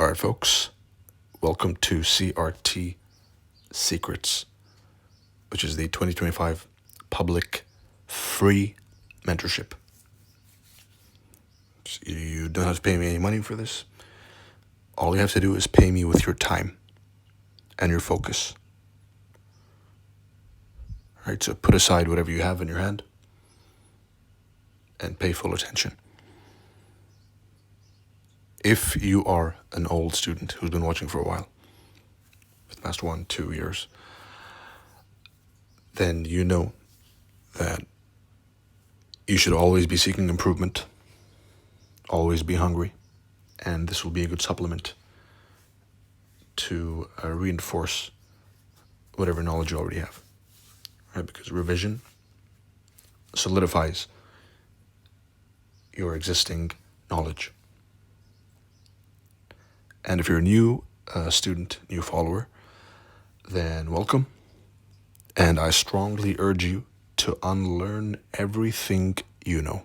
All right, folks, welcome to CRT Secrets, which is the 2025 public free mentorship. So you don't have to pay me any money for this. All you have to do is pay me with your time and your focus. All right, so put aside whatever you have in your hand and pay full attention. If you are an old student who's been watching for a while, for the past 1-2 years, then you know that you should always be seeking improvement, always be hungry, and this will be a good supplement to reinforce whatever knowledge you already have, right? Because revision solidifies your existing knowledge. And if you're a new student, new follower, then welcome. And I strongly urge you to unlearn everything you know.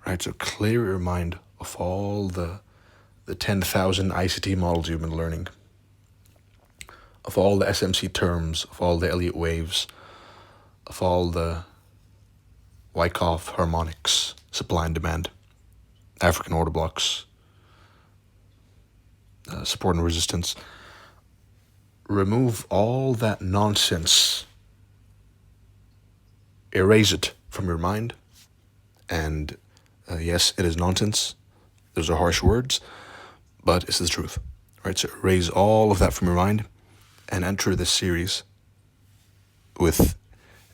Right, so clear your mind of all the 10,000 ICT models you've been learning, of all the SMC terms, of all the Elliott waves, of all the Wyckoff harmonics, supply and demand, African order blocks, support and resistance. Remove all that nonsense. Erase it from your mind. And yes, it is nonsense. Those are harsh words, but it's the truth. Right? So erase all of that from your mind and enter this series with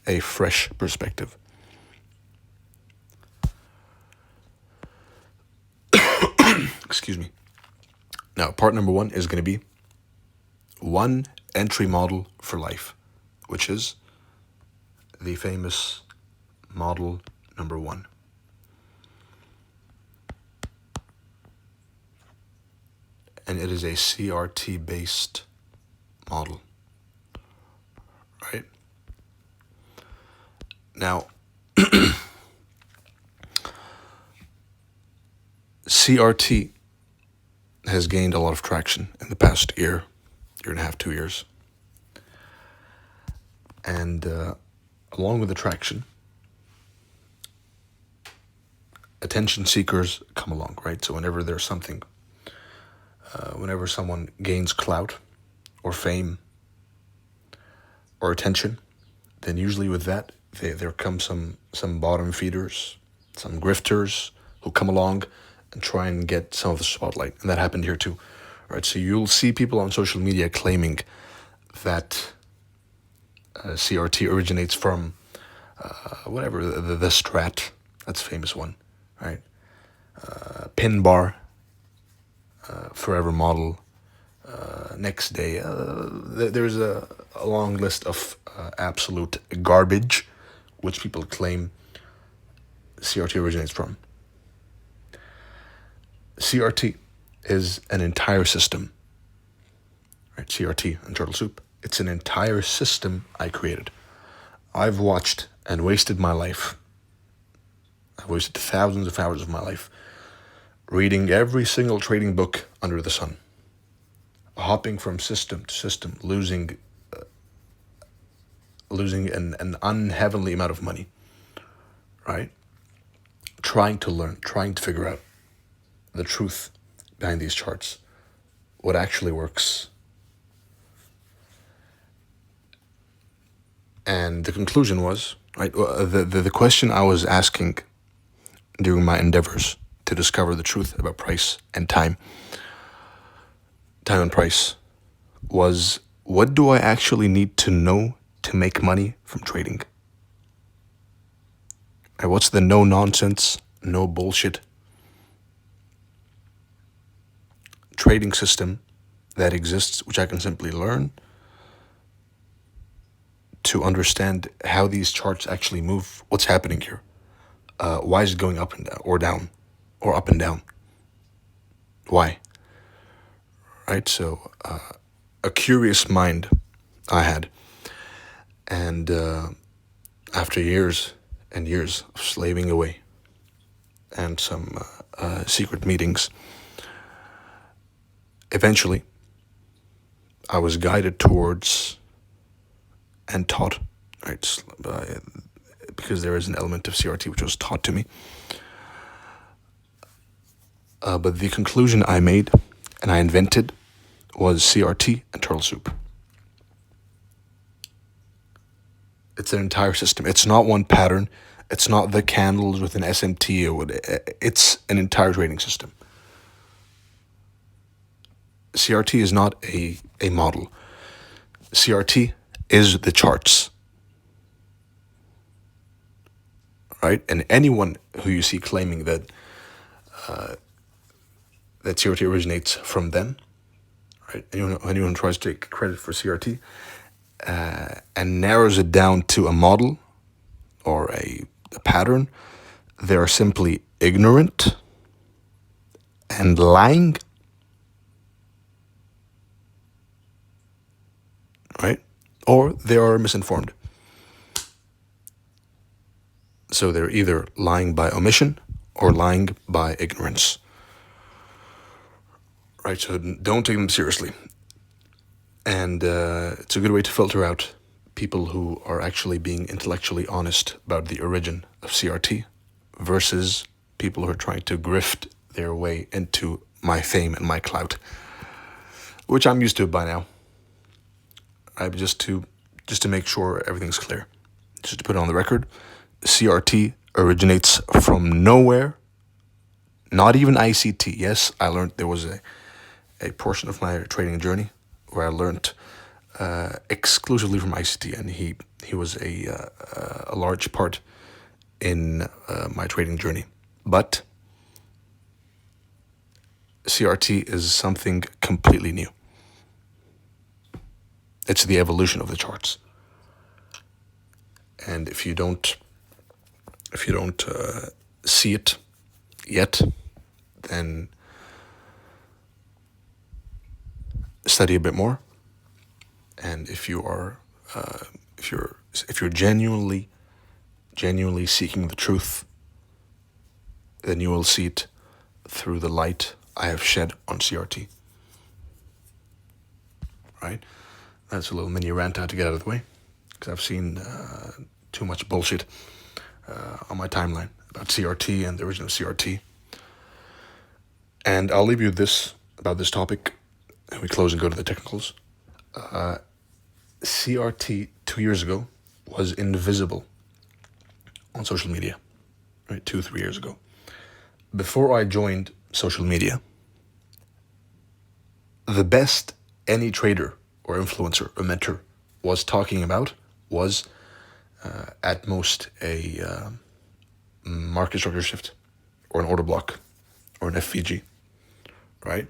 a fresh perspective. Excuse me. Now, part number 1 is going to be one entry model for life, which is the famous model number 1. And it is a CRT based model, right? Now, CRT has gained a lot of traction in the past year and a half, 2 years. And along with the traction, attention seekers come along, right? So whenever there's something, whenever someone gains clout or fame or attention, then usually with that, there come some bottom feeders, some grifters who come along and try and get some of the spotlight. And that happened here too, right? So you'll see people on social media claiming that CRT originates from whatever, the Strat, that's a famous one, right? Pin bar, forever model, next day. There's a long list of absolute garbage which people claim CRT originates from. CRT is an entire system, right? CRT and turtle soup. It's an entire system I created. I've watched and wasted my life. I've wasted thousands of hours of my life reading every single trading book under the sun, hopping from system to system, losing an unheavenly amount of money, right? Trying to learn, trying to figure out the truth behind these charts, what actually works. And the conclusion was, right, the question I was asking during my endeavors to discover the truth about price and time and price, was, what do I actually need to know to make money from trading? And what's the no nonsense, no bullshit trading system that exists, which I can simply learn to understand how these charts actually move, what's happening here, why is it going up and down, or up and down, why, right? So a curious mind I had, and after years and years of slaving away, and some secret meetings. Eventually, I was guided towards and taught, right, because there is an element of CRT which was taught to me. But the conclusion I made and I invented was CRT and turtle soup. It's an entire system. It's not one pattern. It's not the candles with an SMT or what. It's an entire trading system. CRT is not a model. CRT is the charts. Right? And anyone who you see claiming that that CRT originates from them, right? Anyone who tries to take credit for CRT and narrows it down to a model or a pattern, they are simply ignorant and lying, right? Or they are misinformed. So they're either lying by omission or lying by ignorance. Right, so don't take them seriously. And it's a good way to filter out people who are actually being intellectually honest about the origin of CRT versus people who are trying to grift their way into my fame and my clout, which I'm used to by now. Just to make sure everything's clear, just to put it on the record, CRT originates from nowhere, not even ICT. Yes, I learned there was a portion of my trading journey where I learned exclusively from ICT, and he was a large part in my trading journey. But CRT is something completely new. It's the evolution of the charts, and if you don't see it yet, then study a bit more. And if you're genuinely seeking the truth, then you will see it through the light I have shed on CRT. Right? That's a little mini rant I had to get out of the way, because I've seen too much bullshit on my timeline about CRT and the origin of CRT. And I'll leave you this about this topic, and we close and go to the technicals. CRT 2 years ago was invisible on social media, right? 2-3 years ago. Before I joined social media, the best any trader or influencer or mentor was talking about was at most a market structure shift or an order block or an FVG, right?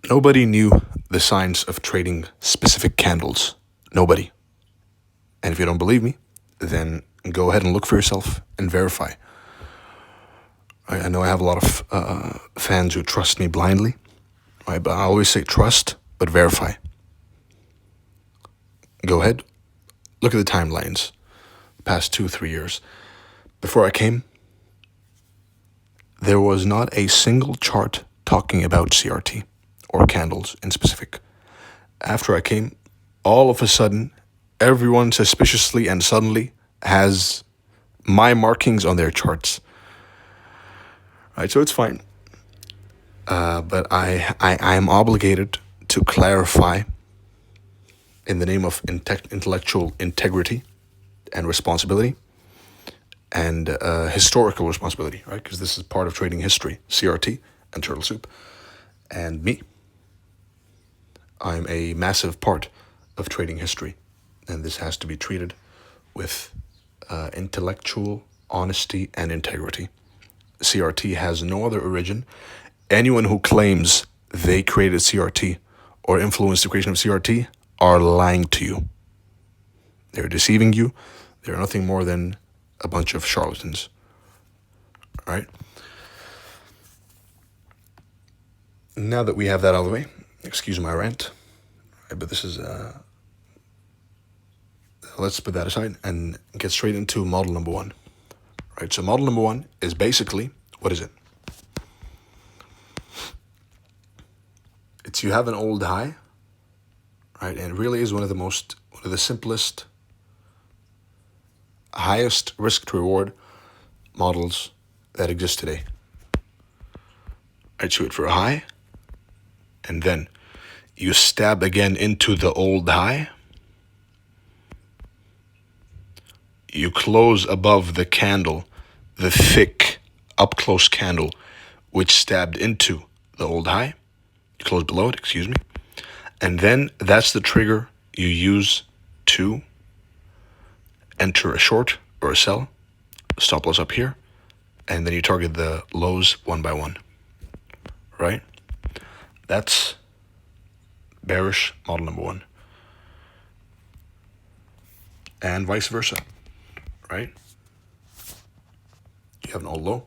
Nobody knew the science of trading specific candles. Nobody. And if you don't believe me, then go ahead and look for yourself and verify. I know I have a lot of fans who trust me blindly, right? But I always say trust, but verify. Go ahead, look at the timelines, the past 2-3 years. Before I came, there was not a single chart talking about CRT or candles in specific. After I came, all of a sudden, everyone suspiciously and suddenly has my markings on their charts. Right, so it's fine. But I am obligated to clarify in the name of intellectual integrity and responsibility and historical responsibility, right? Because this is part of trading history, CRT and turtle soup. And me, I'm a massive part of trading history. And this has to be treated with intellectual honesty and integrity. CRT has no other origin. Anyone who claims they created CRT or influenced the creation of CRT are lying to you. They're deceiving you. They're nothing more than a bunch of charlatans. All right? Now that we have that out of the way, excuse my rant, but this is, let's put that aside and get straight into model number 1, right? So model number one is basically, what is it? It's you have an old high, right? And it really is one of the simplest, highest risk to reward models that exist today. I'd shoot for a high, and then you stab again into the old high. You close above the candle, the thick, up-close candle, which stabbed into the old high. You close below it, excuse me. And then that's the trigger you use to enter a short or a sell. Stop loss up here. And then you target the lows one by one. Right? That's bearish model number one. And vice versa. Right? You have an old low.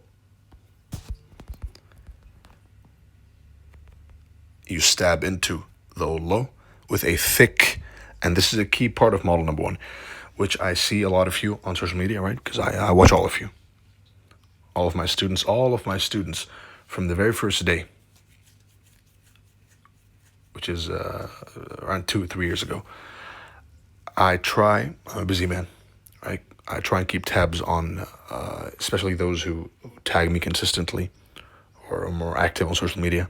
You stab into the old low with a thick, and this is a key part of model number one, which I see a lot of you on social media, right? Because I watch all of you. All of my students from the very first day, which is around 2 or 3 years ago. I'm a busy man, right? I try and keep tabs on, especially those who tag me consistently or are more active on social media.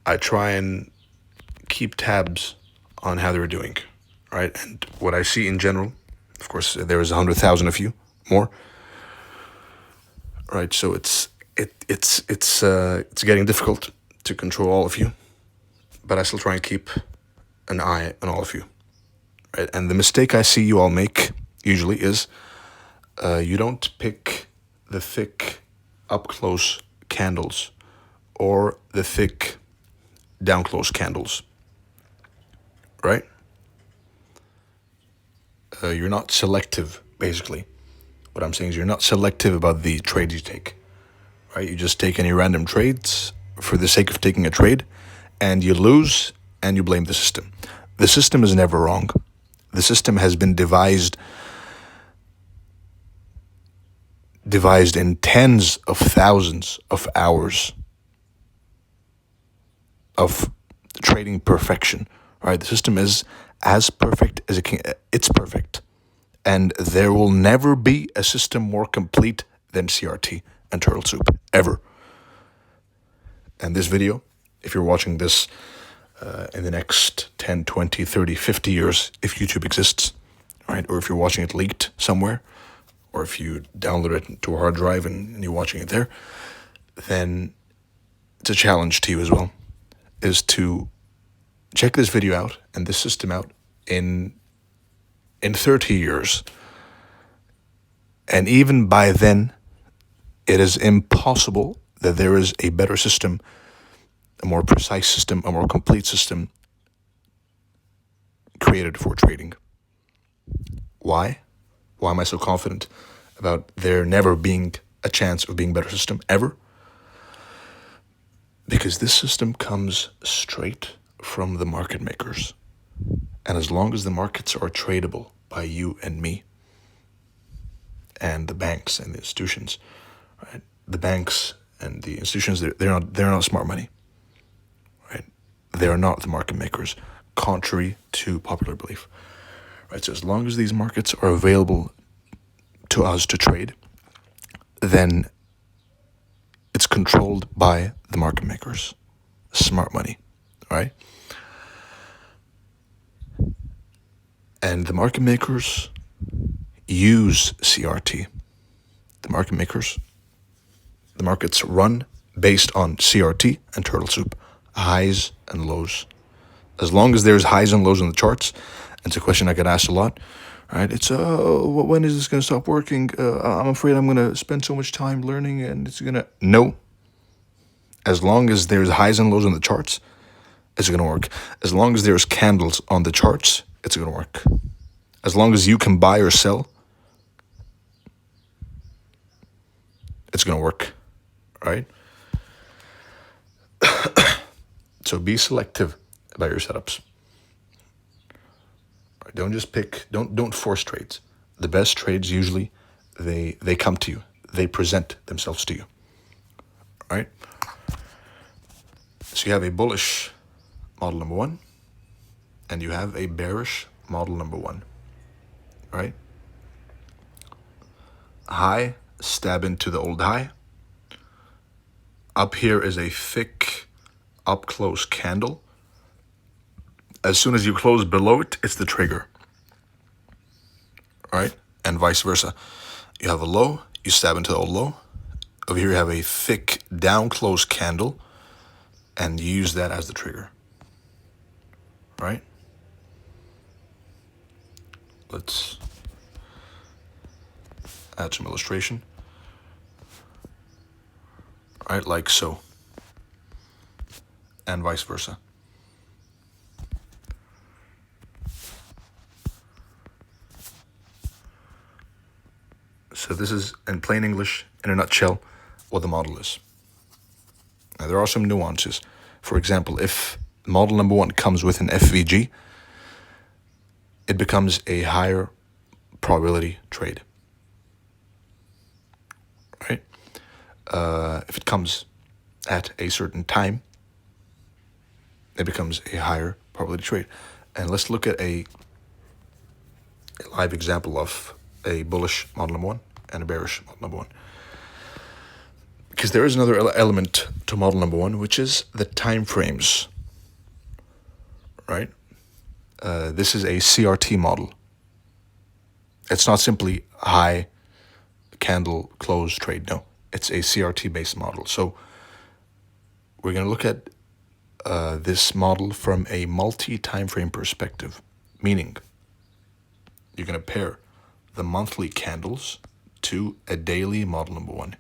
I try and keep tabs on how they're doing, right? And what I see in general, of course, there is 100,000 of you more, right? So it's getting difficult to control all of you, but I still try and keep an eye on all of you, right? And the mistake I see you all make usually is you don't pick the thick up close candles or the thick down close candles, right? You're not selective, basically. What I'm saying is you're not selective about the trades you take, right? You just take any random trades for the sake of taking a trade, and you lose, and you blame the system. The system is never wrong. The system has been devised in tens of thousands of hours of trading perfection, right? The system is as perfect as it can. It's perfect. And there will never be a system more complete than CRT and turtle soup, ever. And this video, if you're watching this in the next 10, 20, 30, 50 years, if YouTube exists, right? Or if you're watching it leaked somewhere, or if you download it to a hard drive and you're watching it there, then it's a challenge to you as well, is to check this video out and this system out in 30 years. And even by then, it is impossible that there is a better system, a more precise system, a more complete system created for trading. Why? Why am I so confident about there never being a chance of being a better system, ever? Because this system comes straight from the market makers. And as long as the markets are tradable by you and me, and the banks and the institutions, right? The banks and the institutions, they're not smart money, right? They are not the market makers, contrary to popular belief, right? So as long as these markets are available to us to trade, then it's controlled by the market makers, smart money, right? And the market makers use CRT. The markets run based on CRT and turtle soup, highs and lows. As long as there's highs and lows on the charts, it's a question I get asked a lot, right? It's, when is this going to stop working? I'm afraid I'm going to spend so much time learning and it's going to... No. As long as there's highs and lows on the charts, it's going to work. As long as there's candles on the charts, it's going to work. As long as you can buy or sell, it's going to work, right? So be selective about your setups. Right? Don't just pick, don't force trades. The best trades usually they come to you. They present themselves to you. Right? So you have a bullish model number one, and you have a bearish model number one. Right? High, stab into the old high. Up here is a thick, up close candle. As soon as you close below it, it's the trigger. Right? And vice versa. You have a low, you stab into the old low. Over here you have a thick, down close candle, and you use that as the trigger. Right? Let's add some illustration. Right, like so. And vice versa. So this is, in plain English, in a nutshell, what the model is. Now there are some nuances. For example, if model number one comes with an FVG, it becomes a higher probability trade. Right? If it comes at a certain time, it becomes a higher probability trade. And let's look at a live example of a bullish model number one and a bearish model number one. Because there is another element to model number one, which is the time frames. Right? This is a CRT model. It's not simply high candle close trade. No, it's a CRT based model. So we're going to look at this model from a multi-time frame perspective, meaning you're going to pair the monthly candles to a daily model number one.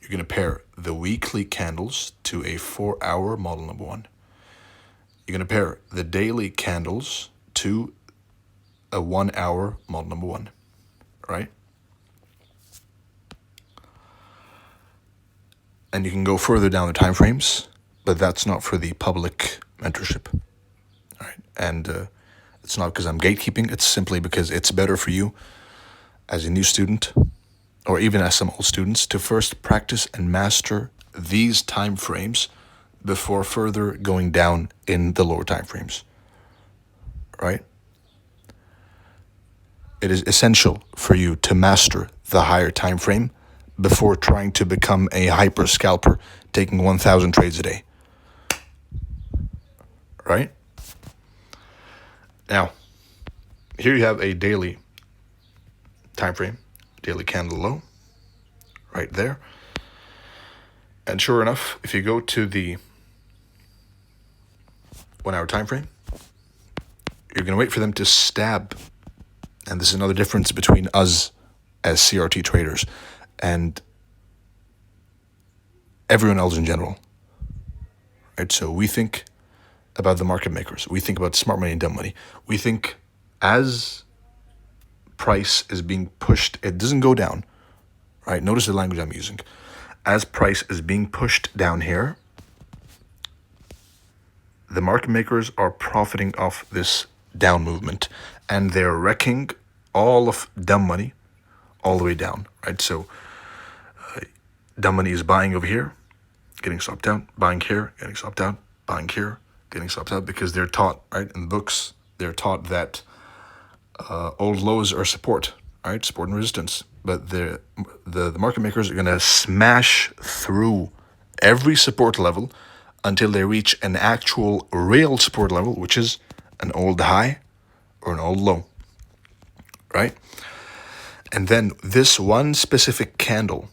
You're going to pair the weekly candles to a 4-hour model number one. You're going to pair the daily candles to a 1-hour model number one, right? And you can go further down the time frames, but that's not for the public mentorship, all right? And it's not because I'm gatekeeping. It's simply because it's better for you as a new student, or even as some old students, to first practice and master these time frames before further going down in the lower time frames, right? It is essential for you to master the higher time frame before trying to become a hyper scalper taking 1,000 trades a day, right? Now, here you have a daily time frame, daily candle low, right there. And sure enough, if you go to the 1-hour time frame, you're going to wait for them to stab. And this is another difference between us as CRT traders and everyone else in general. Right? So we think about the market makers. We think about smart money and dumb money. We think as price is being pushed, it doesn't go down. Right? Notice the language I'm using. As price is being pushed down here, the market makers are profiting off this down movement, and they're wrecking all of dumb money all the way down, right? So dumb money is buying over here, getting stopped out, buying here, getting stopped out, buying here, getting stopped out, because they're taught, right, in books, they're taught that old lows are support, right, support and resistance. But the market makers are going to smash through every support level until they reach an actual real support level, which is an old high or an old low, right? And then this one specific candle,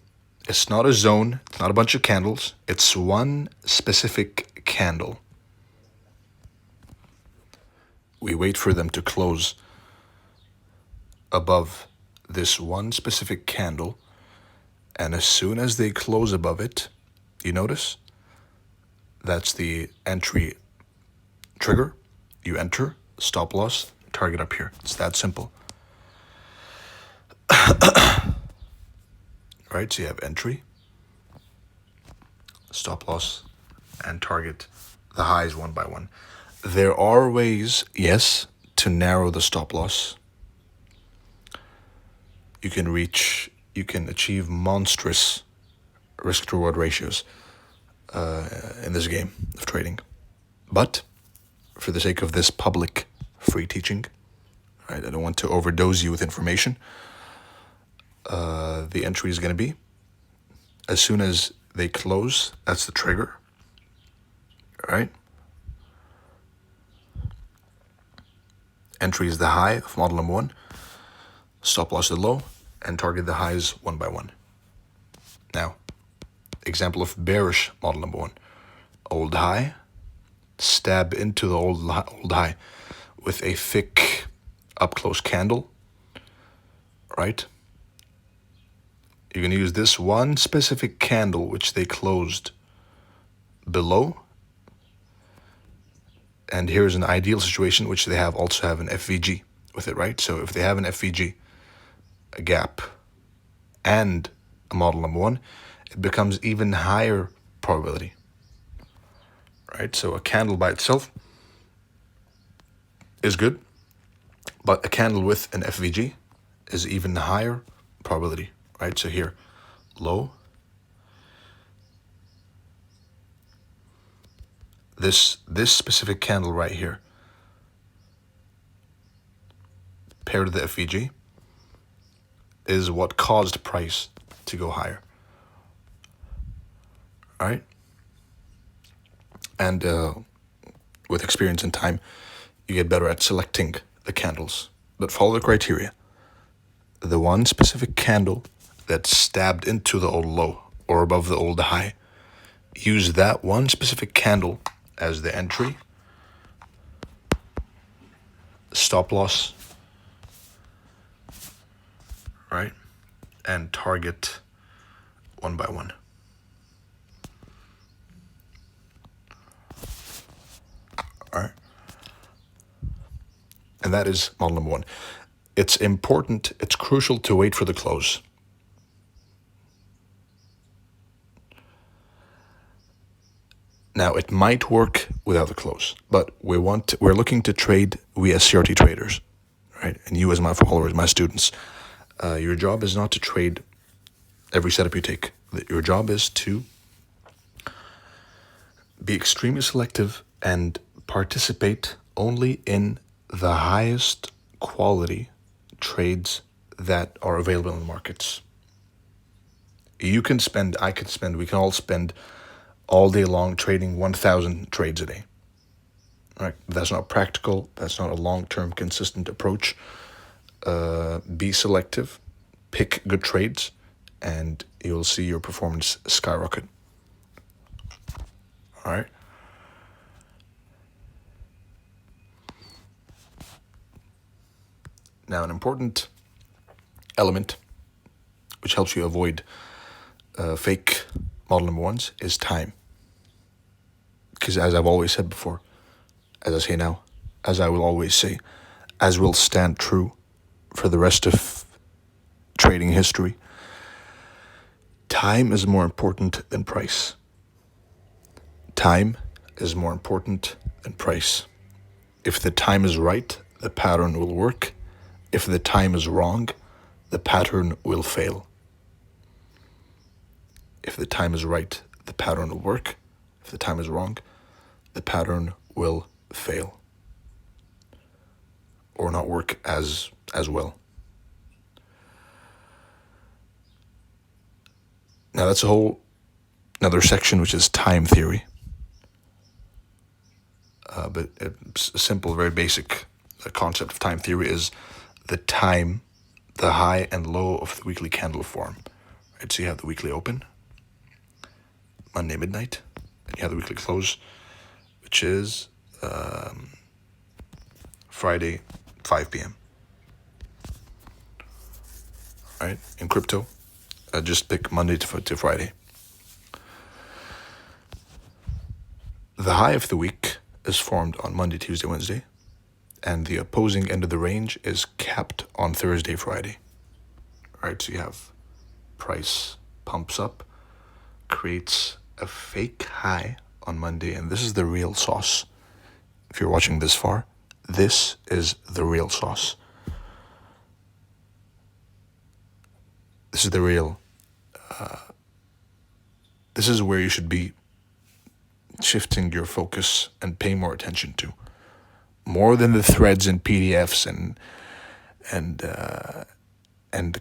it's not a zone, it's not a bunch of candles, it's one specific candle. We wait for them to close above this one specific candle, and as soon as they close above it, you notice that's the entry trigger. You enter, stop loss, target up here. It's that simple. Right, so you have entry, stop loss, and target the highs one by one. There are ways, yes, to narrow the stop loss. You can reach you can achieve monstrous risk-to-reward ratios in this game of trading. But for the sake of this public free teaching, right, I don't want to overdose you with information. The entry is going to be, as soon as they close, that's the trigger, right? Entry is the high of model number 1, stop loss the low, and target the highs one by one. Now, example of bearish model number 1, old high, stab into the old high with a thick up-close candle, right? You're going to use this one specific candle which they closed below. And here's an ideal situation which they also have an FVG with it, right? So if they have an FVG, a gap, and a model number 1, it becomes even higher probability, right? So a candle by itself is good, but a candle with an FVG is even higher probability, right? So here, low, this specific candle right here, paired to the FVG, is what caused price to go higher. All right? And with experience and time, you get better at selecting the candles. But follow the criteria. The one specific candle that stabbed into the old low or above the old high, use that one specific candle as the entry, stop loss, right? And target one by one. All right. And that is model number 1. It's important, it's crucial to wait for the close. Now, it might work without the close, but we're looking to trade, we as CRT traders, right? And you as my followers, my students, your job is not to trade every setup you take. Your job is to be extremely selective and participate only in the highest quality trades that are available in the markets. You can spend, I can spend, we can all spend all day long trading 1,000 trades a day. Right? That's not practical. That's not a long-term consistent approach. Be selective, pick good trades, and you'll see your performance skyrocket. All right. Now, an important element which helps you avoid fake model number 1s is time. Because as I've always said before, as I say now, as I will always say, as will stand true for the rest of trading history, time is more important than price. Time is more important than price. If the time is right, the pattern will work. If the time is wrong, the pattern will fail. If the time is right, the pattern will work. If the time is wrong, the pattern will fail or not work as well. Now that's another section, which is time theory. But it's a simple, very basic concept of time theory is the time, the high and low of the weekly candle form. Right? So you have the weekly open, Monday midnight, and you have the weekly close, which is Friday, 5 p.m. All right? In crypto, just pick Monday to Friday. The high of the week is formed on Monday, Tuesday, Wednesday, and the opposing end of the range is capped on Thursday, Friday. All right, so you have price pumps up, creates a fake high on Monday, and this is the real sauce. If you're watching this far, this is the real sauce. This is the real. This is where you should be shifting your focus and paying more attention to, more than the threads and PDFs and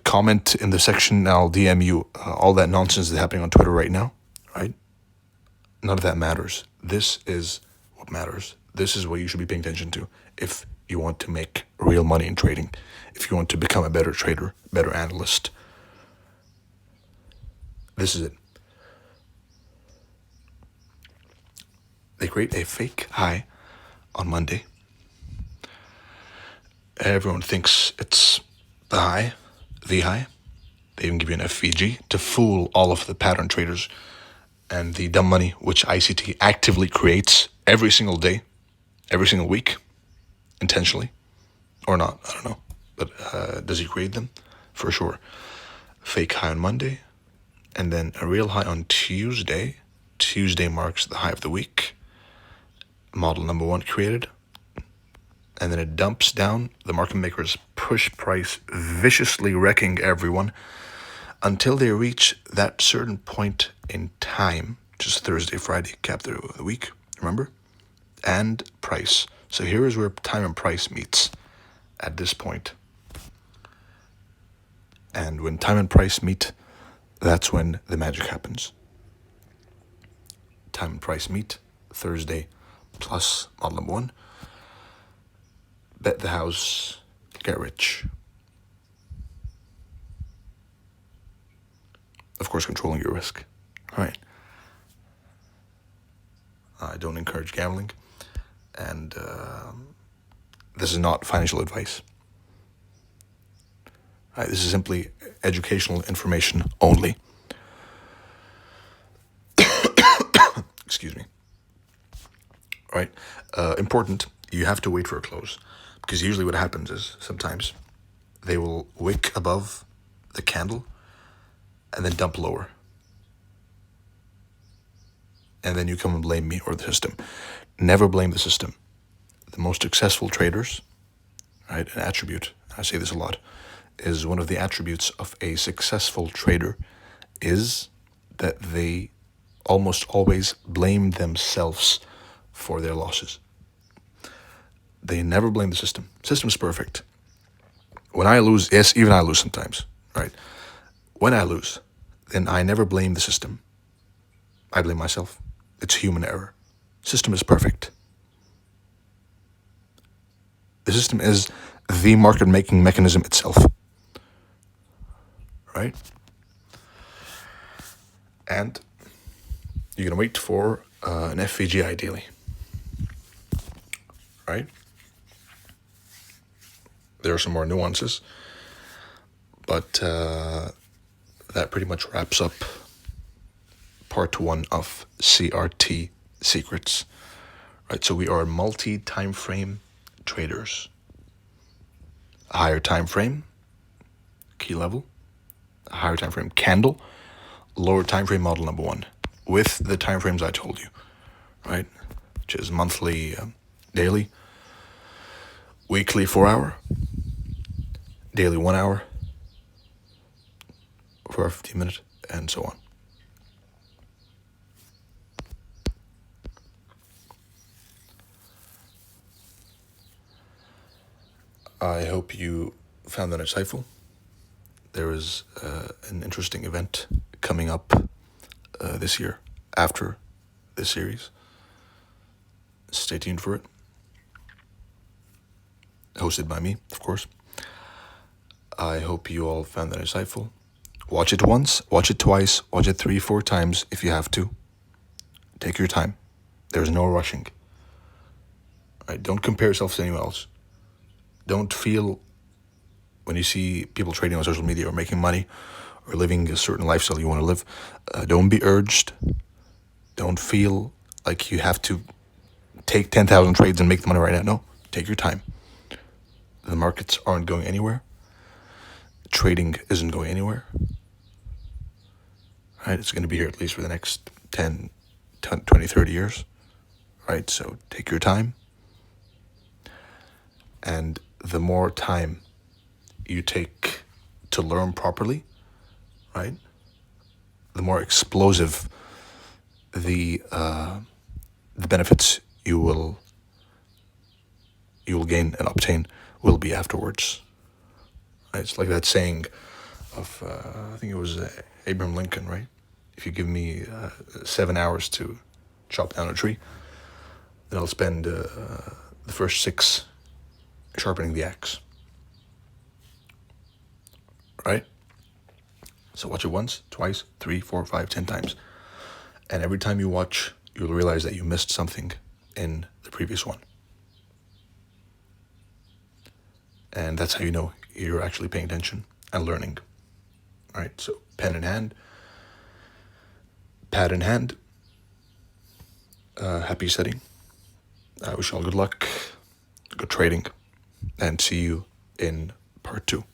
comment in the section. I'll DM you all that nonsense that's happening on Twitter right now, right? None of that matters. This is what matters. This is what you should be paying attention to if you want to make real money in trading, if you want to become a better trader, better analyst. This is it. They create a fake high on Monday. Everyone thinks it's the high. They even give you an FVG to fool all of the pattern traders and the dumb money which ICT actively creates every single day, every single week, intentionally, or not, I don't know. But does he create them? For sure. Fake high on Monday, and then a real high on Tuesday. Tuesday marks the high of the week. Model number 1 created. And then it dumps down. The market makers push price, viciously wrecking everyone until they reach that certain point in time, just Thursday, Friday, cap the week, remember? And price. So here is where time and price meets at this point. And when time and price meet, that's when the magic happens. Time and price meet, Thursday plus model number 1. Bet the house, get rich. Of course, controlling your risk. All right. I don't encourage gambling, and this is not financial advice. All right, this is simply educational information only. Excuse me. All right. Important, you have to wait for a close, because usually what happens is sometimes they will wick above the candle and then dump lower. And then you come and blame me or the system. Never blame the system. The most successful traders, right, an attribute, I say this a lot, is one of the attributes of a successful trader is that they almost always blame themselves for their losses. They never blame the system. System's perfect. When I lose, yes, even I lose sometimes, right? When I lose, then I never blame the system. I blame myself. It's human error. System is perfect. The system is the market-making mechanism itself, right? And you're going to wait for an FVG ideally, right? There are some more nuances, but that pretty much wraps up part 1 of CRT secrets, right? So we are multi-time frame traders. A higher time frame, key level, a higher time frame candle, lower time frame model number 1, with the time frames I told you, right? Which is monthly, daily, weekly 4 hour, daily 1 hour, for 15 minutes, and so on. I hope you found that insightful. There is an interesting event coming up this year after this series. Stay tuned for it. Hosted by me, of course. I hope you all found that insightful. Watch it once, watch it twice, watch it 3-4 times if you have to. Take your time. There's no rushing. Right? Don't compare yourself to anyone else. Don't feel, when you see people trading on social media or making money or living a certain lifestyle you want to live, don't be urged. Don't feel like you have to take 10,000 trades and make the money right now. No, take your time. The markets aren't going anywhere. Trading isn't going anywhere. Right? It's going to be here at least for the next 10, 20, 30 years. Right? So take your time. And the more time you take to learn properly, right? The more explosive the benefits you will gain and obtain will be afterwards. Right? It's like that saying of I think it was Abraham Lincoln, right? If you give me 7 hours to chop down a tree, then I'll spend the first 6 sharpening the axe. Right? So watch it once, twice, 3, 4, 5, 10 times. And every time you watch, you'll realize that you missed something in the previous one. And that's how you know you're actually paying attention and learning. Right? So pen in hand, pad in hand, happy setting. I wish you all good luck, good trading, and see you in part 2.